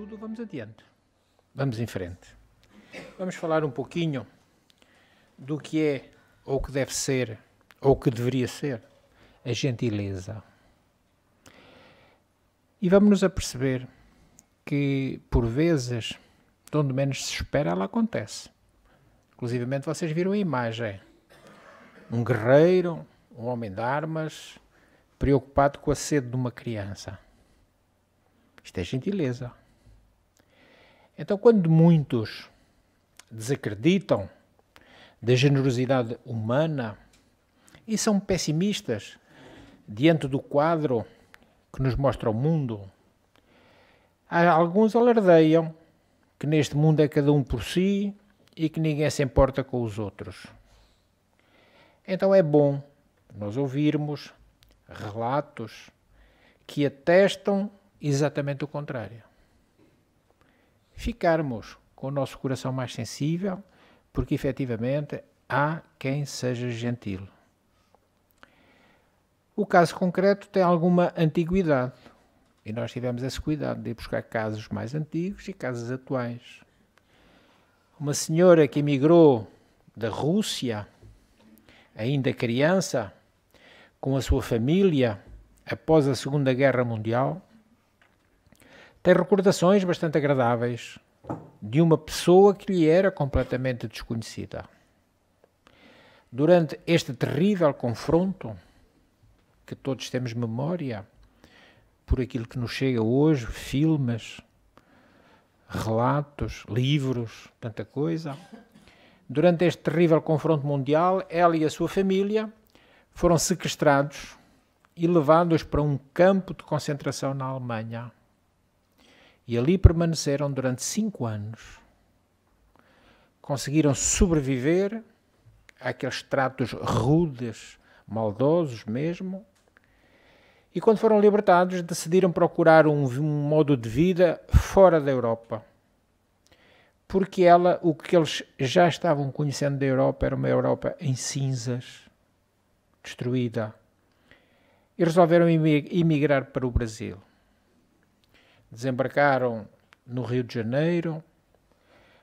tudo, vamos adiante. Vamos em frente. Vamos falar um pouquinho do que é, ou que deve ser, ou que deveria ser, a gentileza. E vamos nos aperceber que, por vezes, de onde menos se espera, ela acontece. Inclusivamente vocês viram a imagem. Um guerreiro, um homem de armas, preocupado com a sede de uma criança. Isto é gentileza. Então, quando muitos desacreditam da generosidade humana e são pessimistas diante do quadro que nos mostra o mundo, alguns alardeiam que neste mundo é cada um por si e que ninguém se importa com os outros. Então é bom nós ouvirmos relatos que atestam exatamente o contrário. Ficarmos com o nosso coração mais sensível, porque efetivamente há quem seja gentil. O caso concreto tem alguma antiguidade e nós tivemos esse cuidado de ir buscar casos mais antigos e casos atuais. Uma senhora que emigrou da Rússia, ainda criança, com a sua família, após a Segunda Guerra Mundial, tem recordações bastante agradáveis de uma pessoa que lhe era completamente desconhecida. Durante este terrível confronto, que todos temos memória, por aquilo que nos chega hoje, filmes, relatos, livros, tanta coisa. Durante este terrível confronto mundial, ela e a sua família foram sequestrados e levados para um campo de concentração na Alemanha. E ali permaneceram durante 5 anos. Conseguiram sobreviver àqueles tratos rudes, maldosos mesmo. E quando foram libertados, decidiram procurar um modo de vida fora da Europa. Porque o que eles já estavam conhecendo da Europa era uma Europa em cinzas, destruída. E resolveram emigrar para o Brasil. Desembarcaram no Rio de Janeiro,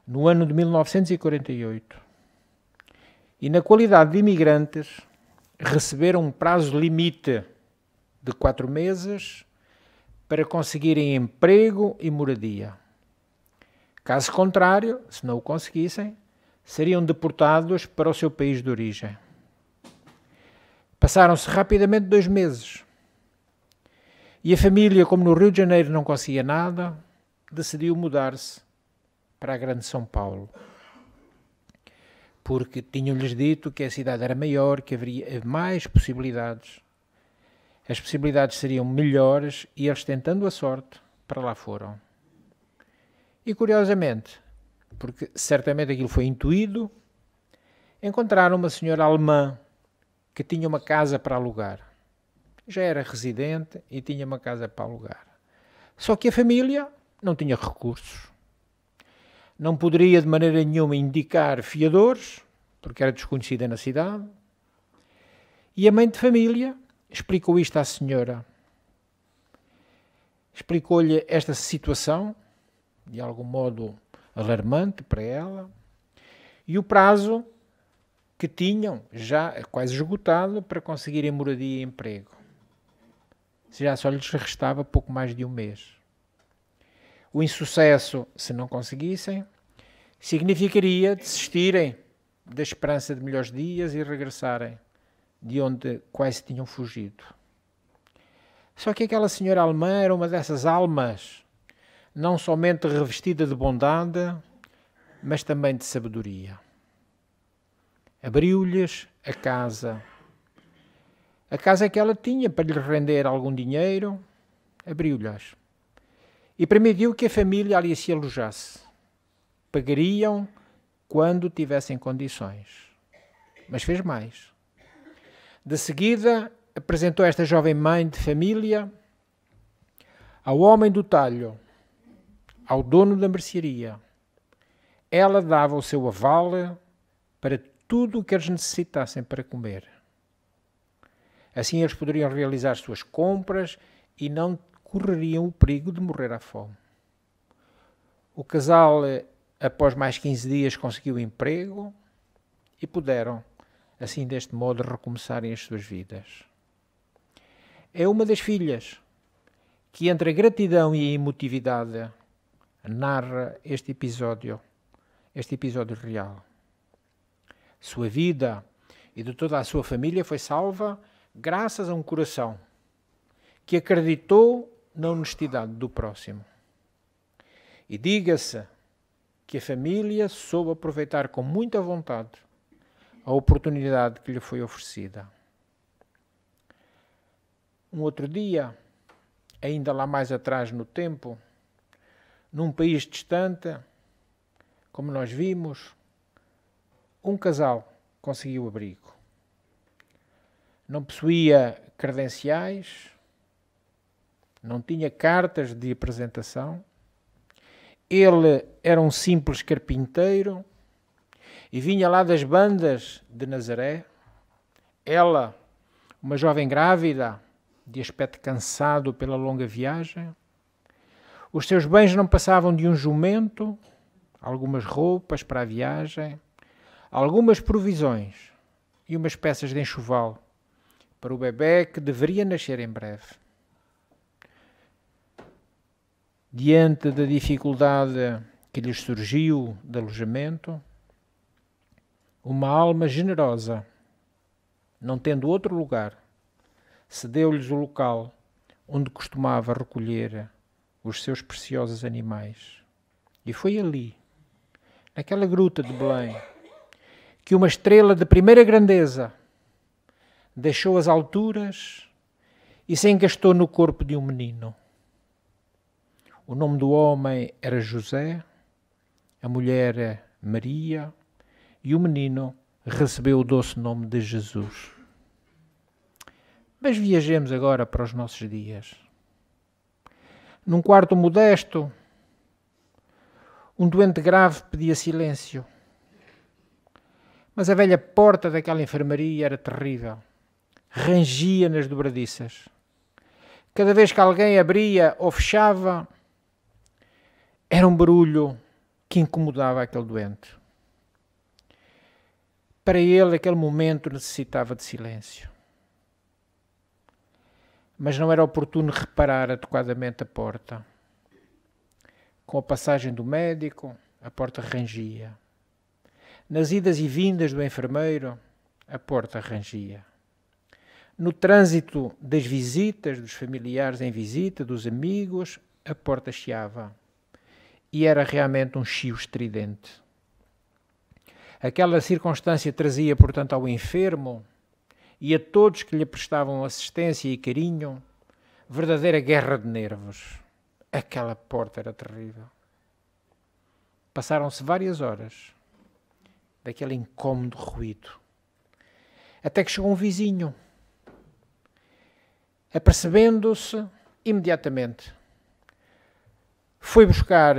no ano de 1948. E na qualidade de imigrantes, receberam um prazo limite de 4 meses para conseguirem emprego e moradia. Caso contrário, se não o conseguissem, seriam deportados para o seu país de origem. Passaram-se rapidamente 2 meses. E a família, como no Rio de Janeiro não conseguia nada, decidiu mudar-se para a grande São Paulo. Porque tinham-lhes dito que a cidade era maior, que haveria mais possibilidades. As possibilidades seriam melhores e eles, tentando a sorte, para lá foram. E curiosamente, porque certamente aquilo foi intuído, encontraram uma senhora alemã que tinha uma casa para alugar. Já era residente e tinha uma casa para alugar. Só que a família não tinha recursos. Não poderia de maneira nenhuma indicar fiadores, porque era desconhecida na cidade. E a mãe de família explicou isto à senhora. Explicou-lhe esta situação, de algum modo alarmante para ela, e o prazo que tinham já quase esgotado para conseguirem moradia e emprego. Já só lhes restava pouco mais de 1 mês. O insucesso, se não conseguissem, significaria desistirem da esperança de melhores dias e regressarem de onde quase tinham fugido. Só que aquela senhora alemã era uma dessas almas, não somente revestida de bondade, mas também de sabedoria. Abriu-lhes a casa que ela tinha para lhe render algum dinheiro, abriu-lhes. E permitiu que a família ali se alojasse. Pagariam quando tivessem condições. Mas fez mais. De seguida, apresentou esta jovem mãe de família ao homem do talho, ao dono da mercearia. Ela dava o seu aval para tudo o que eles necessitassem para comer. Assim eles poderiam realizar suas compras e não correriam o perigo de morrer à fome. O casal, após mais 15 dias, conseguiu emprego e puderam, assim deste modo, recomeçarem as suas vidas. É uma das filhas que, entre a gratidão e a emotividade, narra este episódio real. Sua vida e de toda a sua família foi salva graças a um coração que acreditou na honestidade do próximo. E diga-se que a família soube aproveitar com muita vontade a oportunidade que lhe foi oferecida. Um outro dia, ainda lá mais atrás no tempo, num país distante, como nós vimos, um casal conseguiu abrigo. Não possuía credenciais, não tinha cartas de apresentação. Ele era um simples carpinteiro e vinha lá das bandas de Nazaré. Ela, uma jovem grávida, de aspecto cansado pela longa viagem. Os seus bens não passavam de um jumento, algumas roupas para a viagem, algumas provisões e umas peças de enxoval para o bebê que deveria nascer em breve. Diante da dificuldade que lhes surgiu de alojamento, uma alma generosa, não tendo outro lugar, cedeu-lhes o local onde costumava recolher os seus preciosos animais. E foi ali, naquela gruta de Belém, que uma estrela de primeira grandeza deixou as alturas e se engastou no corpo de um menino. O nome do homem era José, a mulher Maria, e o menino recebeu o doce nome de Jesus. Mas viajemos agora para os nossos dias. Num quarto modesto, um doente grave pedia silêncio. Mas a velha porta daquela enfermaria era terrível. Rangia nas dobradiças. Cada vez que alguém abria ou fechava, era um barulho que incomodava aquele doente. Para ele, aquele momento necessitava de silêncio. Mas não era oportuno reparar adequadamente a porta. Com a passagem do médico, a porta rangia. Nas idas e vindas do enfermeiro, a porta rangia. No trânsito das visitas, dos familiares em visita, dos amigos, a porta chiava. E era realmente um chio estridente. Aquela circunstância trazia, portanto, ao enfermo e a todos que lhe prestavam assistência e carinho, verdadeira guerra de nervos. Aquela porta era terrível. Passaram-se várias horas daquele incómodo ruído. Até que chegou um vizinho, apercebendo-se imediatamente. Foi buscar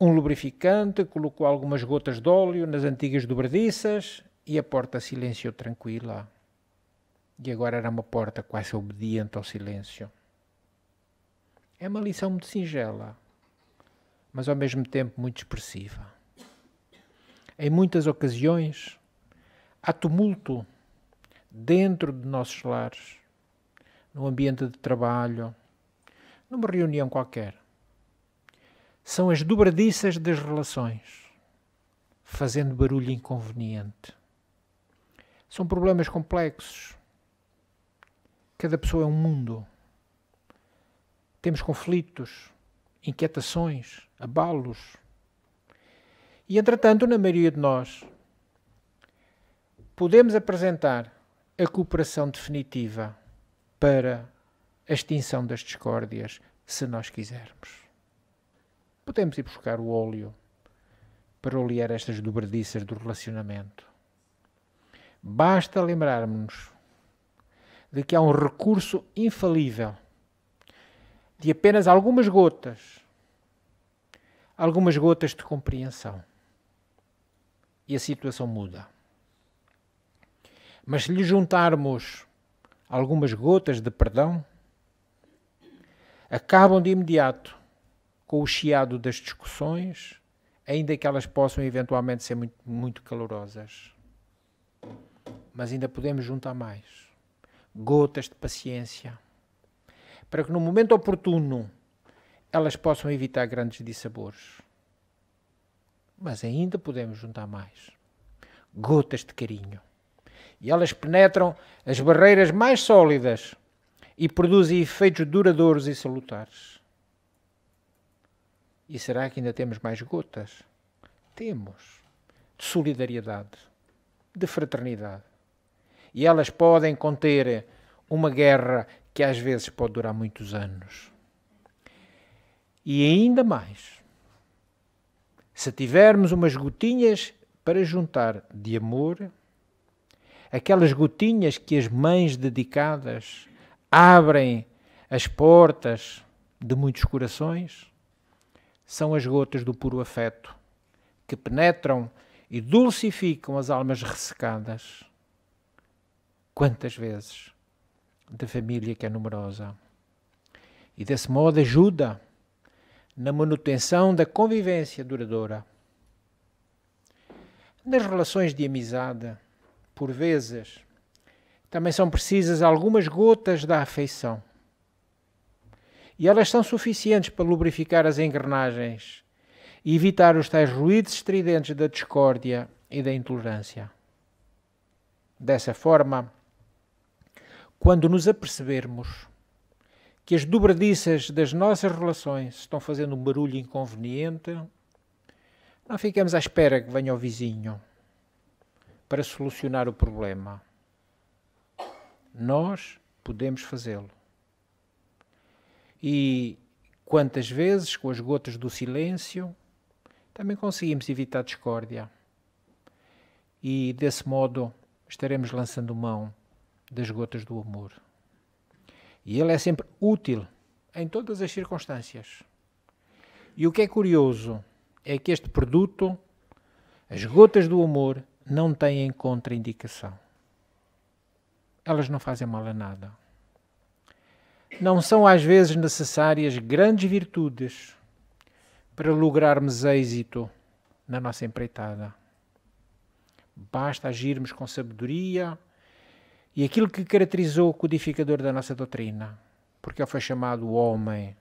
um lubrificante, colocou algumas gotas de óleo nas antigas dobradiças e a porta silenciou tranquila. E agora era uma porta quase obediente ao silêncio. É uma lição muito singela, mas ao mesmo tempo muito expressiva. Em muitas ocasiões, há tumulto dentro de nossos lares, no ambiente de trabalho, numa reunião qualquer. São as dobradiças das relações, fazendo barulho inconveniente. São problemas complexos. Cada pessoa é um mundo. Temos conflitos, inquietações, abalos. E, entretanto, na maioria de nós, podemos apresentar a cooperação definitiva para a extinção das discórdias, se nós quisermos. Podemos ir buscar o óleo para olear estas dobradiças do relacionamento. Basta lembrarmos-nos de que há um recurso infalível de apenas algumas gotas de compreensão. E a situação muda. Mas se lhe juntarmos algumas gotas de perdão, acabam de imediato com o chiado das discussões, ainda que elas possam eventualmente ser muito, muito calorosas. Mas ainda podemos juntar mais. Gotas de paciência. Para que no momento oportuno elas possam evitar grandes dissabores. Mas ainda podemos juntar mais. Gotas de carinho. E elas penetram as barreiras mais sólidas e produzem efeitos duradouros e salutares. E será que ainda temos mais gotas? Temos. De solidariedade, de fraternidade. E elas podem conter uma guerra que às vezes pode durar muitos anos. E ainda mais, se tivermos umas gotinhas para juntar de amor, aquelas gotinhas que as mães dedicadas abrem as portas de muitos corações, são as gotas do puro afeto, que penetram e dulcificam as almas ressecadas. Quantas vezes? Da família que é numerosa. E desse modo ajuda na manutenção da convivência duradoura. Nas relações de amizade, por vezes, também são precisas algumas gotas da afeição. E elas são suficientes para lubrificar as engrenagens e evitar os tais ruídos estridentes da discórdia e da intolerância. Dessa forma, quando nos apercebermos que as dobradiças das nossas relações estão fazendo um barulho inconveniente, não ficamos à espera que venha o vizinho para solucionar o problema. Nós podemos fazê-lo. E quantas vezes, com as gotas do silêncio, também conseguimos evitar a discórdia. E desse modo estaremos lançando mão das gotas do amor. E ele é sempre útil em todas as circunstâncias. E o que é curioso é que este produto, as gotas do amor, não têm contraindicação. Elas não fazem mal a nada. Não são às vezes necessárias grandes virtudes para lograrmos êxito na nossa empreitada. Basta agirmos com sabedoria e aquilo que caracterizou o codificador da nossa doutrina, porque ele foi chamado o homem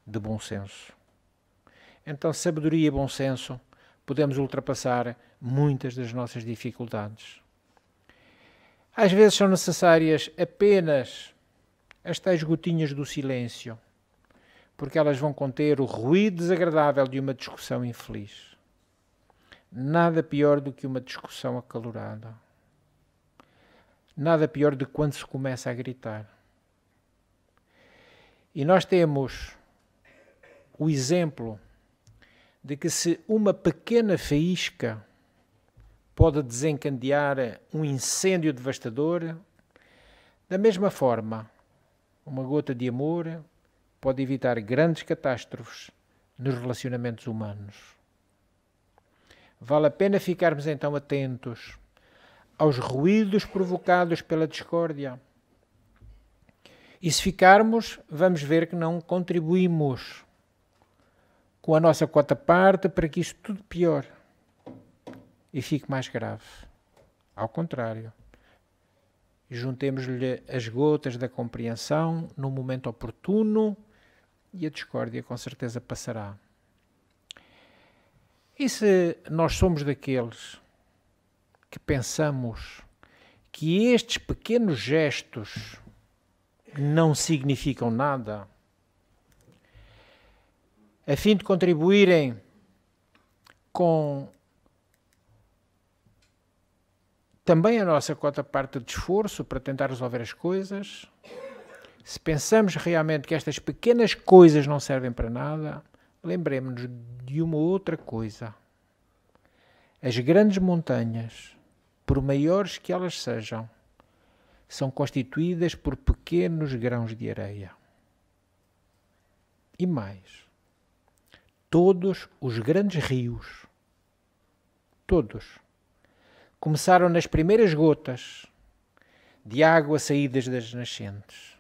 de bom senso. Então, sabedoria e bom senso, podemos ultrapassar muitas das nossas dificuldades. Às vezes são necessárias apenas as tais gotinhas do silêncio, porque elas vão conter o ruído desagradável de uma discussão infeliz. Nada pior do que uma discussão acalorada. Nada pior do que quando se começa a gritar. E nós temos o exemplo de que se uma pequena faísca pode desencadear um incêndio devastador, da mesma forma, uma gota de amor pode evitar grandes catástrofes nos relacionamentos humanos. Vale a pena ficarmos então atentos aos ruídos provocados pela discórdia. E se ficarmos, vamos ver que não contribuímos com a nossa quota parte para que isto tudo piore e fique mais grave. Ao contrário, juntemos-lhe as gotas da compreensão no momento oportuno e a discórdia com certeza passará. E se nós somos daqueles que pensamos que estes pequenos gestos não significam nada, a fim de contribuírem com também a nossa quota parte de esforço para tentar resolver as coisas, se pensamos realmente que estas pequenas coisas não servem para nada, lembremos-nos de uma outra coisa. As grandes montanhas, por maiores que elas sejam, são constituídas por pequenos grãos de areia. E mais, todos os grandes rios, todos, começaram nas primeiras gotas de água saídas das nascentes.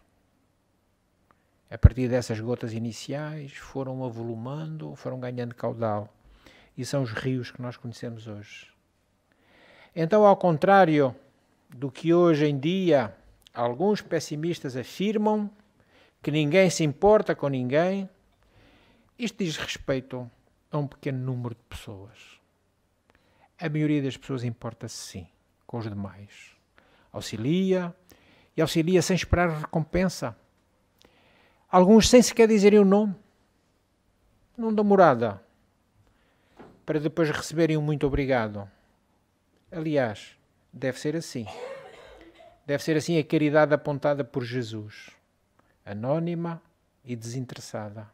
A partir dessas gotas iniciais, foram avolumando, foram ganhando caudal. E são os rios que nós conhecemos hoje. Então, ao contrário do que hoje em dia alguns pessimistas afirmam, que ninguém se importa com ninguém, isto diz respeito a um pequeno número de pessoas. A maioria das pessoas importa-se sim com os demais. Auxilia, e auxilia sem esperar recompensa. Alguns sem sequer dizerem o nome. Não dão morada, para depois receberem um muito obrigado. Aliás, deve ser assim. Deve ser assim a caridade apontada por Jesus. Anónima e desinteressada.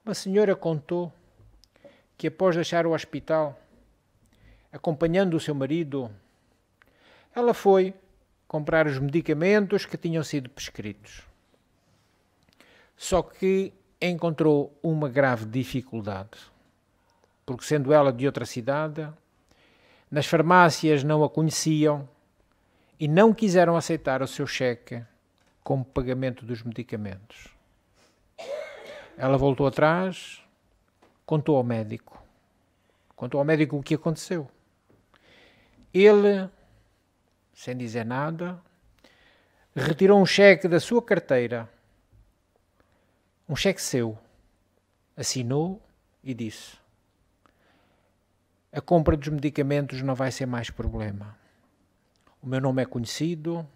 Uma senhora contou que após deixar o hospital, acompanhando o seu marido, ela foi comprar os medicamentos que tinham sido prescritos. Só que encontrou uma grave dificuldade, porque sendo ela de outra cidade, nas farmácias não a conheciam e não quiseram aceitar o seu cheque como pagamento dos medicamentos. Ela voltou atrás, contou ao médico o que aconteceu. Ele, sem dizer nada, retirou um cheque da sua carteira, um cheque seu, assinou e disse: a compra dos medicamentos não vai ser mais problema. O meu nome é conhecido,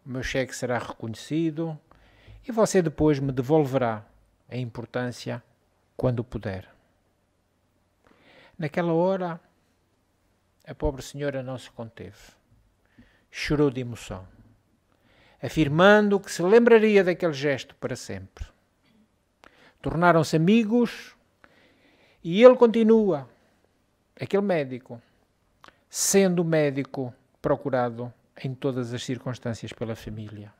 o meu cheque será reconhecido e você depois me devolverá a importância quando puder. Naquela hora, a pobre senhora não se conteve. Chorou de emoção, afirmando que se lembraria daquele gesto para sempre. Tornaram-se amigos e ele continua, aquele médico, sendo médico procurado em todas as circunstâncias pela família.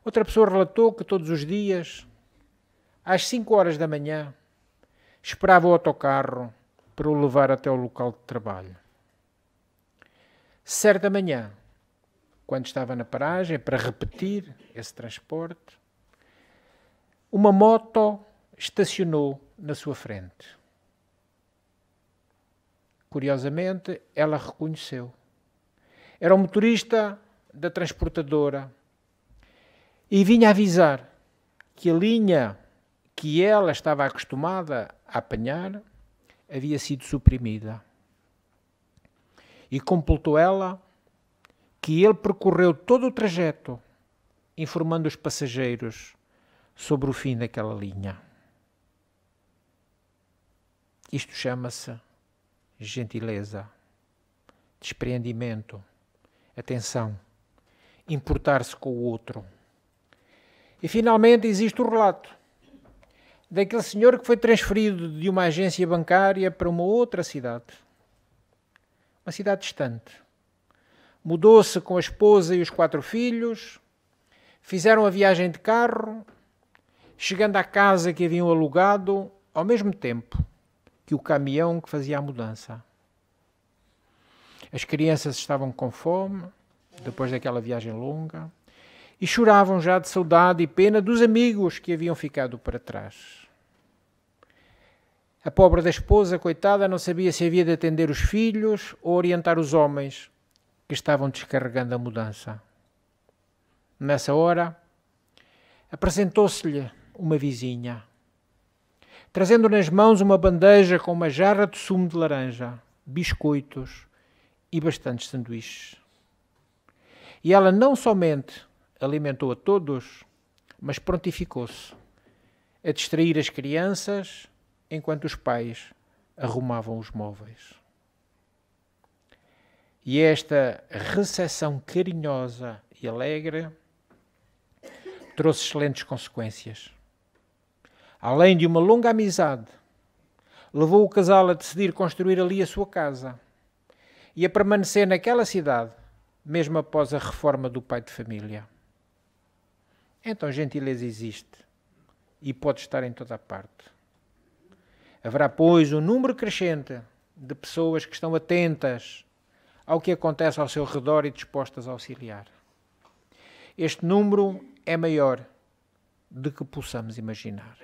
Outra pessoa relatou que todos os dias, às 5 horas da manhã, esperava o autocarro para o levar até o local de trabalho. Certa manhã, quando estava na paragem para repetir esse transporte, uma moto estacionou na sua frente. Curiosamente, ela reconheceu. Era o motorista da transportadora e vinha avisar que a linha que ela estava acostumada a apanhar havia sido suprimida. E completou ela que ele percorreu todo o trajeto informando os passageiros sobre o fim daquela linha. Isto chama-se gentileza, despreendimento, atenção, importar-se com o outro. E finalmente existe o relato daquele senhor que foi transferido de uma agência bancária para uma outra cidade. Uma cidade distante. Mudou-se com a esposa e os 4 filhos, fizeram a viagem de carro, chegando à casa que haviam alugado ao mesmo tempo que o caminhão que fazia a mudança. As crianças estavam com fome, depois daquela viagem longa, e choravam já de saudade e pena dos amigos que haviam ficado para trás. A pobre da esposa, coitada, não sabia se havia de atender os filhos ou orientar os homens que estavam descarregando a mudança. Nessa hora, apresentou-se-lhe uma vizinha, trazendo nas mãos uma bandeja com uma jarra de sumo de laranja, biscoitos e bastantes sanduíches. E ela não somente alimentou a todos, mas prontificou-se a distrair as crianças enquanto os pais arrumavam os móveis. E esta recepção carinhosa e alegre trouxe excelentes consequências. Além de uma longa amizade, levou o casal a decidir construir ali a sua casa e a permanecer naquela cidade, mesmo após a reforma do pai de família. Então, gentileza existe e pode estar em toda a parte. Haverá, pois, um número crescente de pessoas que estão atentas ao que acontece ao seu redor e dispostas a auxiliar. Este número é maior do que possamos imaginar.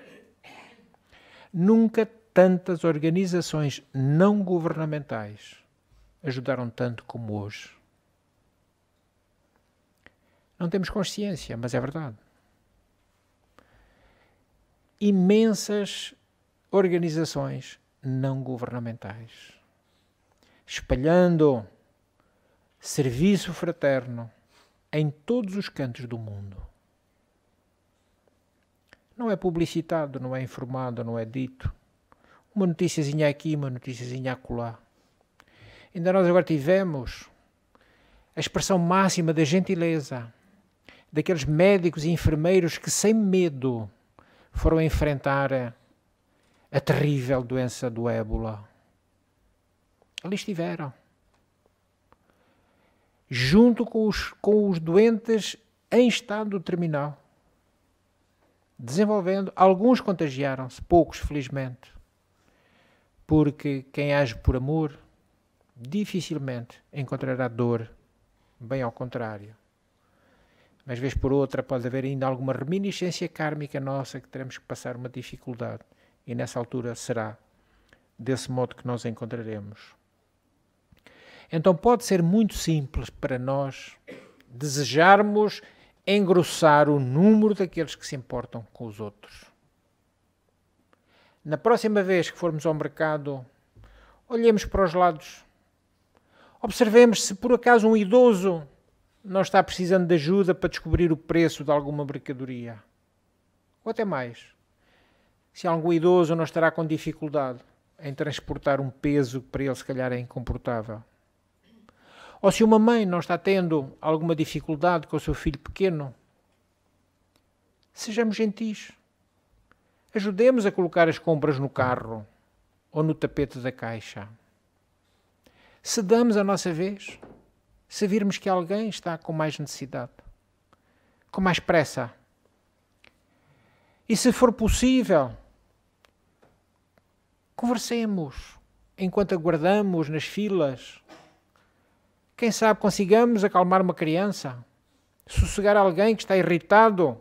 Nunca tantas organizações não governamentais ajudaram tanto como hoje. Não temos consciência, mas é verdade. Imensas organizações não governamentais, espalhando serviço fraterno em todos os cantos do mundo. Não é publicitado, não é informado, não é dito. Uma noticiazinha aqui, uma noticiazinha acolá. Ainda nós agora tivemos a expressão máxima da gentileza daqueles médicos e enfermeiros que sem medo foram enfrentar a terrível doença do ébola. Ali estiveram. Junto com os doentes em estado terminal. Desenvolvendo, alguns contagiaram-se, poucos felizmente. Porque quem age por amor dificilmente encontrará dor, bem ao contrário. Mas vez por outra pode haver ainda alguma reminiscência kármica nossa que teremos que passar uma dificuldade. E nessa altura será desse modo que nós encontraremos. Então pode ser muito simples para nós desejarmos engrossar o número daqueles que se importam com os outros. Na próxima vez que formos ao mercado, olhemos para os lados. Observemos se por acaso um idoso não está precisando de ajuda para descobrir o preço de alguma mercadoria. Ou até mais. Se algum idoso não estará com dificuldade em transportar um peso que para ele se calhar é incomportável. Ou se uma mãe não está tendo alguma dificuldade com o seu filho pequeno. Sejamos gentis. Ajudemos a colocar as compras no carro ou no tapete da caixa. Se damos a nossa vez, se virmos que alguém está com mais necessidade, com mais pressa. E se for possível, conversemos enquanto aguardamos nas filas. Quem sabe consigamos acalmar uma criança, sossegar alguém que está irritado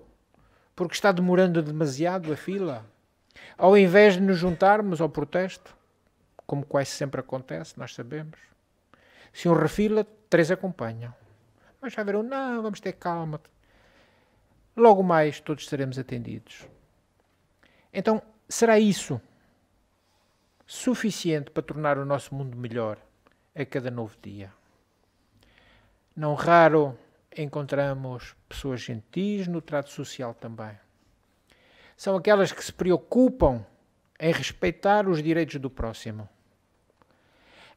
porque está demorando demasiado a fila, ao invés de nos juntarmos ao protesto, como quase sempre acontece, nós sabemos. Se um refila, 3 acompanham. Mas já verão, não, vamos ter calma. Logo mais todos seremos atendidos. Então, será isso suficiente para tornar o nosso mundo melhor a cada novo dia? Não raro encontramos pessoas gentis no trato social também. São aquelas que se preocupam em respeitar os direitos do próximo,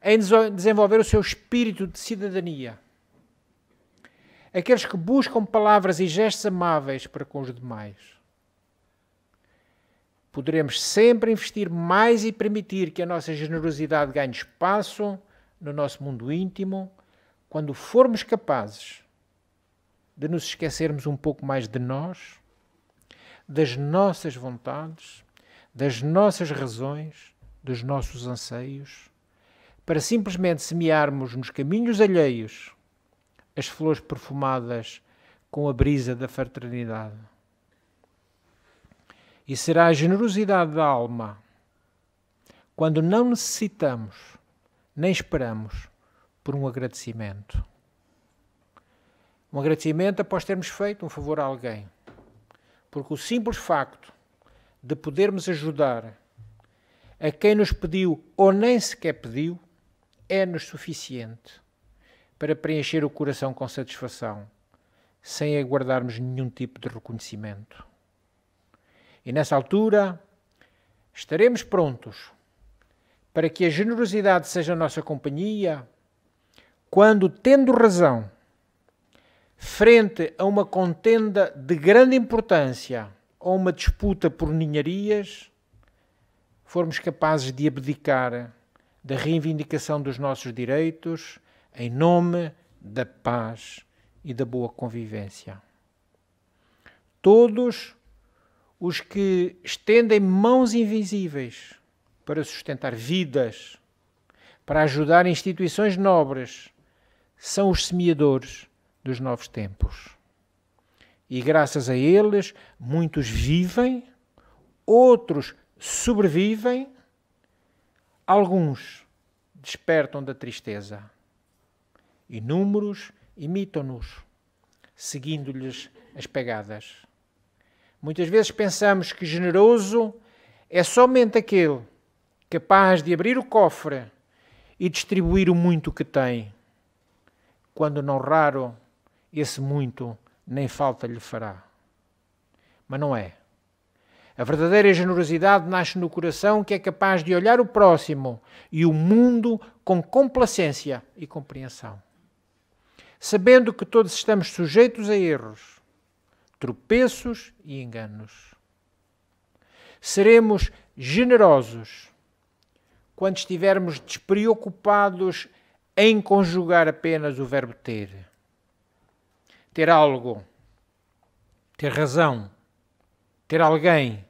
em desenvolver o seu espírito de cidadania. Aqueles que buscam palavras e gestos amáveis para com os demais. Poderemos sempre investir mais e permitir que a nossa generosidade ganhe espaço no nosso mundo íntimo, quando formos capazes de nos esquecermos um pouco mais de nós, das nossas vontades, das nossas razões, dos nossos anseios, para simplesmente semearmos nos caminhos alheios as flores perfumadas com a brisa da fraternidade. E será a generosidade da alma, quando não necessitamos, nem esperamos, por um agradecimento. Um agradecimento após termos feito um favor a alguém. Porque o simples facto de podermos ajudar a quem nos pediu ou nem sequer pediu, é-nos suficiente para preencher o coração com satisfação, sem aguardarmos nenhum tipo de reconhecimento. E nessa altura, estaremos prontos para que a generosidade seja a nossa companhia, quando, tendo razão, frente a uma contenda de grande importância ou uma disputa por ninharias, formos capazes de abdicar da reivindicação dos nossos direitos em nome da paz e da boa convivência. Todos os que estendem mãos invisíveis para sustentar vidas, para ajudar instituições nobres, são os semeadores dos novos tempos. e graças a eles muitos vivem, outros sobrevivem, alguns despertam da tristeza. Inúmeros imitam-nos, seguindo-lhes as pegadas. Muitas vezes pensamos que generoso é somente aquele capaz de abrir o cofre e distribuir o muito que tem, quando não raro esse muito nem falta lhe fará. Mas não é. A verdadeira generosidade nasce no coração que é capaz de olhar o próximo e o mundo com complacência e compreensão. Sabendo que todos estamos sujeitos a erros, tropeços e enganos. Seremos generosos quando estivermos despreocupados em conjugar apenas o verbo ter. Ter algo, ter razão, ter alguém,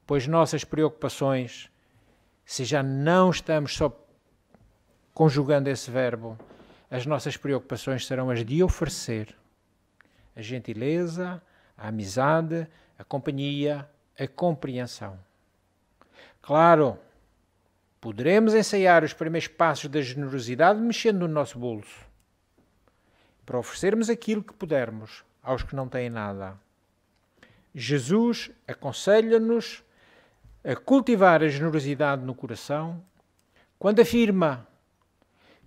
pois nossas preocupações, se já não estamos só conjugando esse verbo, as nossas preocupações serão as de oferecer a gentileza, a amizade, a companhia, a compreensão. Claro, poderemos ensaiar os primeiros passos da generosidade mexendo no nosso bolso, para oferecermos aquilo que pudermos aos que não têm nada. Jesus aconselha-nos a cultivar a generosidade no coração quando afirma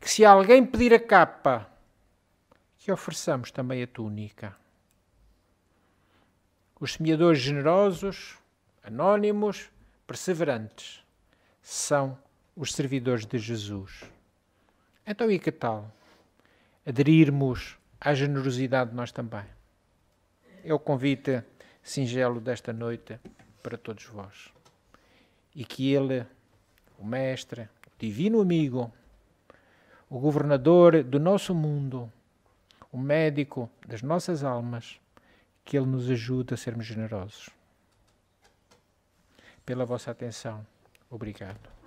que se alguém pedir a capa, que ofereçamos também a túnica. Os semeadores generosos, anónimos, perseverantes, são os servidores de Jesus. Então e que tal aderirmos à generosidade nós também? É o convite singelo desta noite para todos vós. E que Ele, o Mestre, o Divino Amigo, o Governador do nosso mundo, o Médico das nossas almas, que Ele nos ajude a sermos generosos. Pela vossa atenção, obrigado.